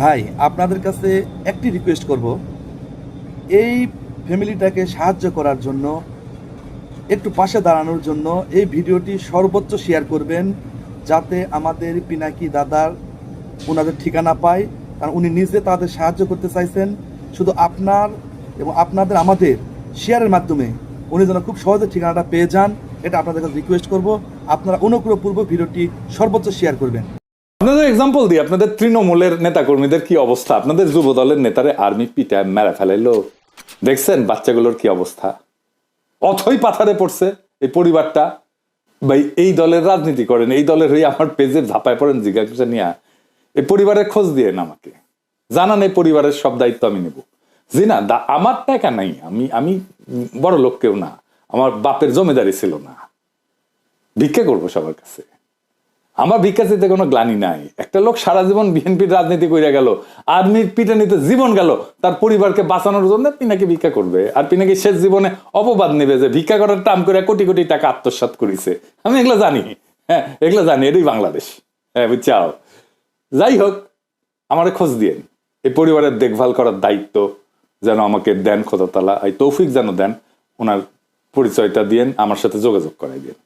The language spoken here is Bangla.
ভাই, আপনাদের কাছে একটি রিকোয়েস্ট করব, এই ফ্যামিলিটাকে সাহায্য করার জন্য, একটু পাশে দাঁড়ানোর জন্য এই ভিডিওটি সর্বোচ্চ শেয়ার করবেন, যাতে আমাদের পিনাকি দাদার ওনাদের ঠিকানা পায়। কারণ উনি নিজে তাদের সাহায্য করতে চাইছেন। শুধু আপনার এবং আপনাদের আমাদের শেয়ারের মাধ্যমে উনি যেন খুব সহজে ঠিকানাটা পেয়ে যান, এটা আপনাদের কাছে রিকোয়েস্ট করব। আপনারা অনুগ্রহপূর্বক ভিডিওটি সর্বোচ্চ শেয়ার করবেন। আপনাদের এক্সাম্পল দিই, আপনাদের তৃণমূলের নেতাকর্মীদের কি অবস্থা, আপনাদের যুব দলের নেতারে আর্মি পিটায় মেরে ফেলাইলো, দেখছেন বাচ্চাগুলোর কি অবস্থা, অথই পাথারে পড়ছে এই পরিবারটা। ভাই, এই দলের রাজনীতি করেন, এই দলের হয়ে আমার পেজে ঝাঁপায় পড়েন জিজ্ঞাসা নিয়ে, এই পরিবারের খোঁজ দিয়ে আমাকে জানান, এই পরিবারের সব দায়িত্ব আমি নেব। জি না, আমার টাকা নাই, আমি বড় লোক কেউ না, আমার বাপের জমিদারি ছিল না, ভিক্ষা করবো সবার কাছে, আমার ভিক্ষা চাইতে কোনো গ্লানি নাই। একটা লোক সারা জীবন বিএনপির রাজনীতি করে গেল, আর্মির পিটানিতে জীবন গেল, তার পরিবারকে বাঁচানোর জন্য পিনাকি ভিক্ষা করবে, আর পিনাকি শেষ জীবনে অপবাদ নেবে যে ভিক্ষা করার টাম করে কোটি কোটি টাকা আত্মসাৎ করেছে। আমি এগুলো জানি, হ্যাঁ এগুলো জানি, এটাই বাংলাদেশ। হ্যাঁ বুঝছাও। যাই হোক, আমার খোঁজ দিয়ে এই পরিবারের দেখভাল করার দায়িত্ব যেন আমাকে দেন খোদা তাআলা, এই তৌফিক যেন দেন, ওনার পরিচয়টা দিয়েন, আমার সাথে যোগাযোগ করাই দিন।